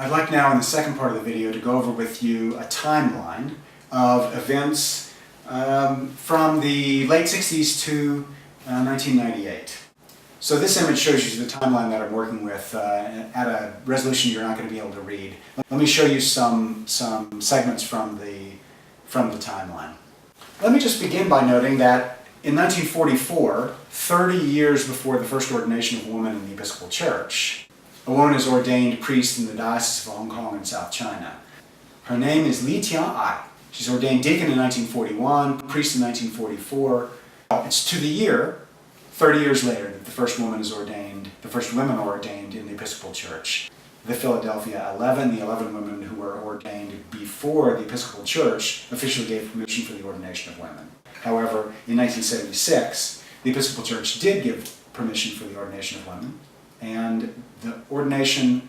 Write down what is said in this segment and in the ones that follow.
I'd like now in the second part of the video to go over with you a timeline of events from the late 60s to 1998. So this image shows you the timeline that I'm working with at a resolution you're not going to be able to read. Let me show you some segments from the timeline. Let me just begin by noting that in 1944, 30 years before the first ordination of a woman in the Episcopal Church, a woman is ordained priest in the Diocese of Hong Kong in South China. Her name is Li Tian-ai. She's ordained deacon in 1941, priest in 1944. It's to the year, 30 years later, that the first woman is ordained, the first women are ordained in the Episcopal Church. The Philadelphia 11, the 11 women who were ordained before the Episcopal Church officially gave permission for the ordination of women. However, in 1976, the Episcopal Church did give permission for the ordination of women, and the ordination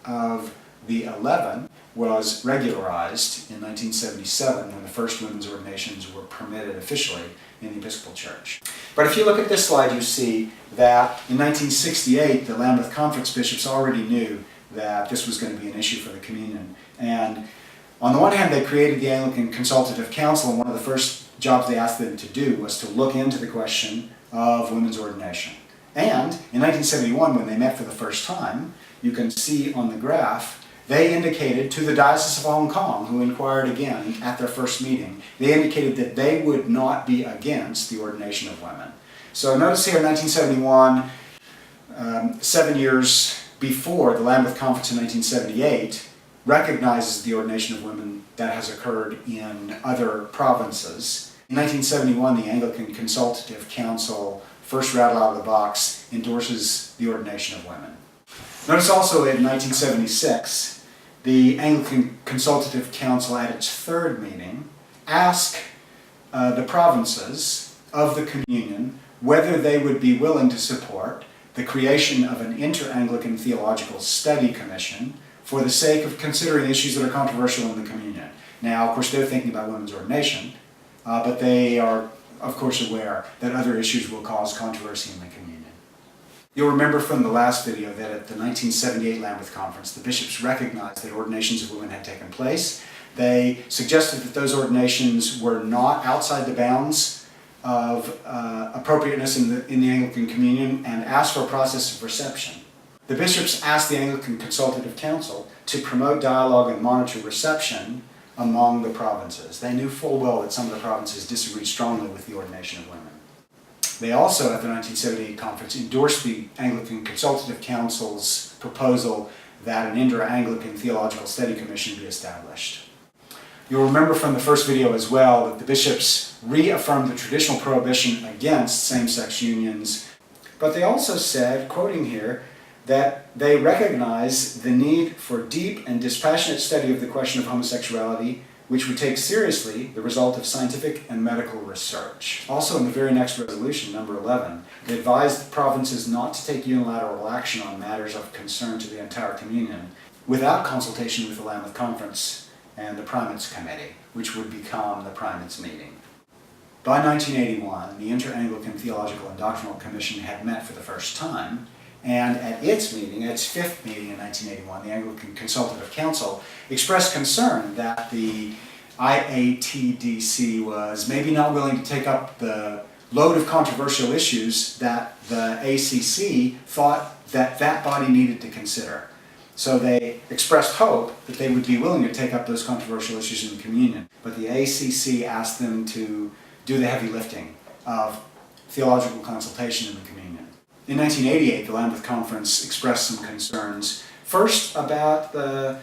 of the 11 was regularized in 1977 when the first women's ordinations were permitted officially in the Episcopal Church. But if you look at this slide, you see that in 1968, the Lambeth Conference bishops already knew that this was going to be an issue for the communion. And on the one hand, they created the Anglican Consultative Council, and one of the first jobs they asked them to do was to look into the question of women's ordination. And in 1971, when they met for the first time, you can see on the graph, they indicated to the Diocese of Hong Kong, who inquired again at their first meeting, they indicated that they would not be against the ordination of women. So notice here in 1971, 7 years before the Lambeth Conference in 1978, recognizes the ordination of women that has occurred in other provinces. In 1971, the Anglican Consultative Council, first rattle out of the box, endorses the ordination of women. Notice also in 1976, the Anglican Consultative Council at its third meeting asked the provinces of the communion whether they would be willing to support the creation of an inter-Anglican theological study commission for the sake of considering issues that are controversial in the communion. Now, of course, they're thinking about women's ordination, but they are, of course, aware that other issues will cause controversy in the communion. You'll remember from the last video that at the 1978 Lambeth Conference, the bishops recognized that ordinations of women had taken place. They suggested that those ordinations were not outside the bounds of appropriateness in the Anglican Communion and asked for a process of reception. The bishops asked the Anglican Consultative Council to promote dialogue and monitor reception among the provinces. They knew full well that some of the provinces disagreed strongly with the ordination of women. They also, at the 1978 conference, endorsed the Anglican Consultative Council's proposal that an inter-Anglican theological study commission be established. You'll remember from the first video as well that the bishops reaffirmed the traditional prohibition against same-sex unions, but they also said, quoting here, that they recognize the need for deep and dispassionate study of the question of homosexuality, which would take seriously the result of scientific and medical research. Also in the very next resolution, number 11, they advised the provinces not to take unilateral action on matters of concern to the entire communion without consultation with the Lambeth Conference and the Primates Committee, which would become the Primates meeting. By 1981, the Inter-Anglican Theological and Doctrinal Commission had met for the first time, and at its meeting, its fifth meeting in 1981, the Anglican Consultative Council expressed concern that the IATDC was maybe not willing to take up the load of controversial issues that the ACC thought that that body needed to consider. So they expressed hope that they would be willing to take up those controversial issues in the communion. But the ACC asked them to do the heavy lifting of theological consultation in the communion. In 1988, the Lambeth Conference expressed some concerns, first about the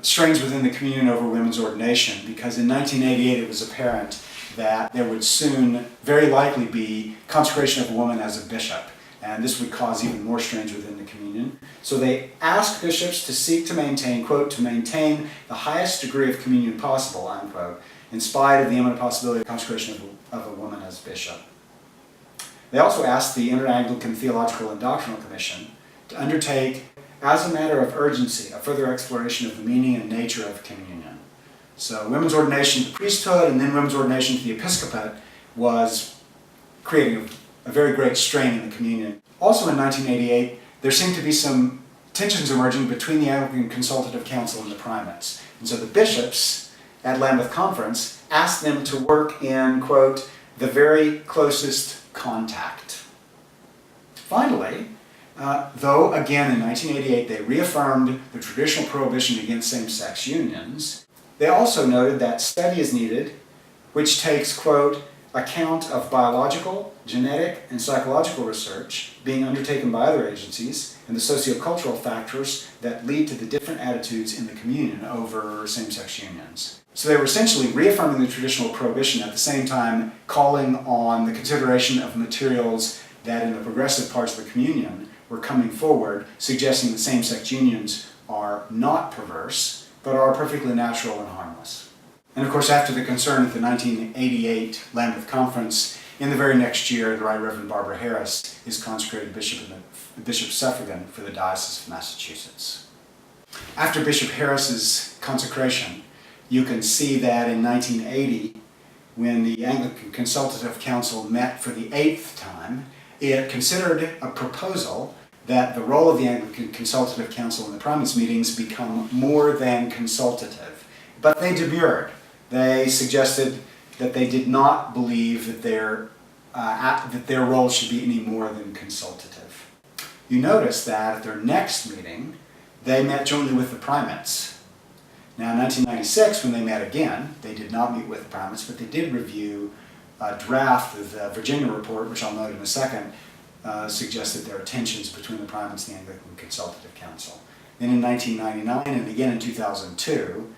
strains within the communion over women's ordination, because in 1988 it was apparent that there would soon very likely be consecration of a woman as a bishop, and this would cause even more strains within the communion. So they asked bishops to seek to maintain, quote, to maintain the highest degree of communion possible, unquote, in spite of the imminent possibility of consecration of a woman as bishop. They also asked the Inter-Anglican Theological and Doctrinal Commission to undertake, as a matter of urgency, a further exploration of the meaning and nature of communion. So women's ordination to the priesthood and then women's ordination to the episcopate was creating a very great strain in the communion. Also in 1988, there seemed to be some tensions emerging between the Anglican Consultative Council and the primates. And so the bishops at Lambeth Conference asked them to work in, quote, the very closest contact. Finally, though again in 1988 they reaffirmed the traditional prohibition against same-sex unions, they also noted that study is needed which takes, quote, account of biological, genetic, and psychological research being undertaken by other agencies and the sociocultural factors that lead to the different attitudes in the communion over same-sex unions. So they were essentially reaffirming the traditional prohibition at the same time calling on the consideration of materials that in the progressive parts of the communion were coming forward, suggesting that same-sex unions are not perverse, but are perfectly natural and harmless. And of course, after the concern at the 1988 Lambeth Conference, in the very next year, the Right Reverend Barbara Harris is consecrated Bishop Suffragan for the Diocese of Massachusetts. After Bishop Harris's consecration, you can see that in 1980, when the Anglican Consultative Council met for the 8th time, it considered a proposal that the role of the Anglican Consultative Council in the primates meetings become more than consultative. But they demurred. They suggested that they did not believe that their role should be any more than consultative. You notice that at their next meeting, they met jointly with the primates. Now in 1996, when they met again, they did not meet with the primates, but they did review a draft of the Virginia report, which I'll note in a second, suggested there are tensions between the primates and the Anglican Consultative Council. Then in 1999 and again in 2002,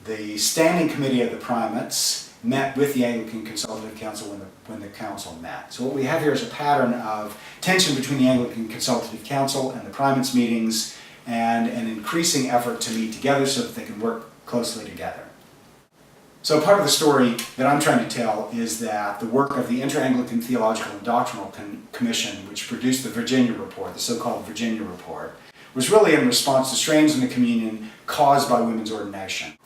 the Standing Committee of the Primates met with the Anglican Consultative Council when the council met. So what we have here is a pattern of tension between the Anglican Consultative Council and the primates meetings and an increasing effort to meet together so that they can work closely together. So part of the story that I'm trying to tell is that the work of the Inter-Anglican Theological and Doctrinal Commission, which produced the Virginia Report, the so-called Virginia Report, was really in response to strains in the communion caused by women's ordination.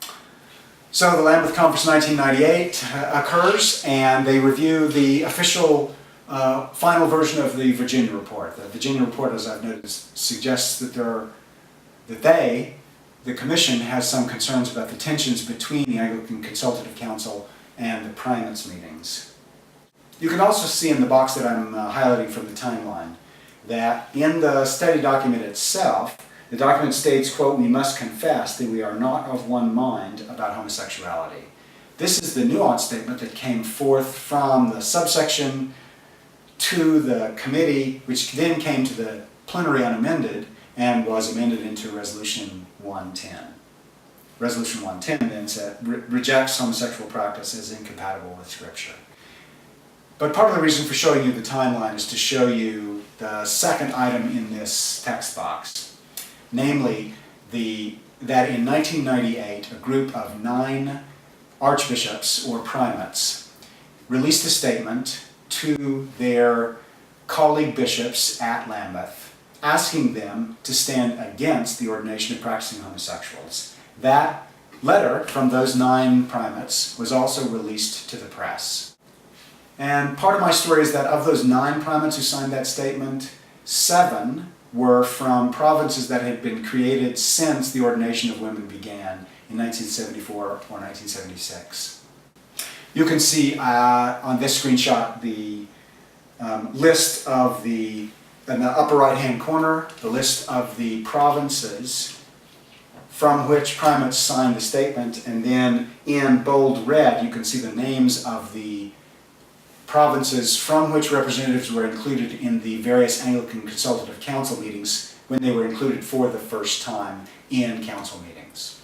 So the Lambeth Conference 1998 occurs, and they review the official final version of the Virginia Report. The Virginia Report, as I've noted, suggests that the Commission has some concerns about the tensions between the Anglican Consultative Council and the primates meetings. You can also see in the box that I'm highlighting from the timeline that in the study document itself, the document states, quote, we must confess that we are not of one mind about homosexuality. This is the nuanced statement that came forth from the subsection to the committee, which then came to the plenary unamended and was amended into Resolution 110. Resolution 110 then rejects homosexual practice as incompatible with Scripture. But part of the reason for showing you the timeline is to show you the second item in this text box. Namely, that in 1998, a group of 9 archbishops or primates released a statement to their colleague bishops at Lambeth, asking them to stand against the ordination of practicing homosexuals. That letter from those 9 primates was also released to the press. And part of my story is that of those 9 primates who signed that statement, 7 were from provinces that had been created since the ordination of women began in 1974 or 1976. You can see on this screenshot the list of in the upper right-hand corner, the list of the provinces from which primates signed the statement, and then in bold red you can see the names of the provinces from which representatives were included in the various Anglican Consultative Council meetings when they were included for the first time in council meetings.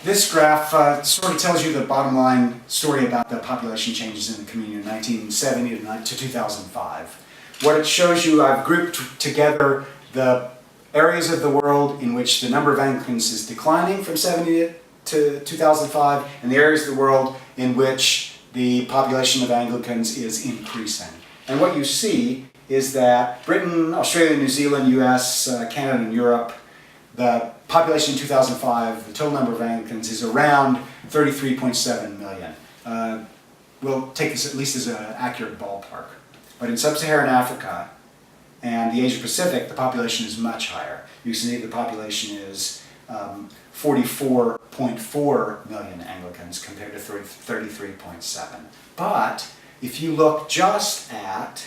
This graph sort of tells you the bottom line story about the population changes in the communion in 1970 to 2005. What it shows you, I've grouped together the areas of the world in which the number of Anglicans is declining from 70 to 2005, and the areas of the world in which the population of Anglicans is increasing. And what you see is that Britain, Australia, New Zealand, US, Canada, and Europe, the population in 2005, the total number of Anglicans is around 33.7 million. We'll take this at least as an accurate ballpark. But in sub-Saharan Africa And the Asia Pacific, the population is much higher. You can see the population is 44.4 million Anglicans compared to 33.7. But if you look just at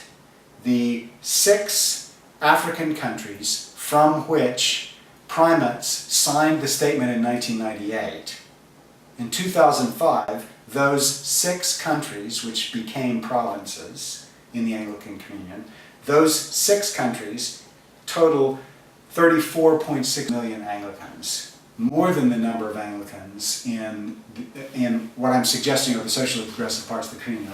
the 6 African countries from which primates signed the statement in 1998, in 2005, those 6 countries which became provinces in the Anglican Communion, those 6 countries total 34.6 million Anglicans, more than the number of Anglicans in what I'm suggesting are the socially progressive parts of the Communion.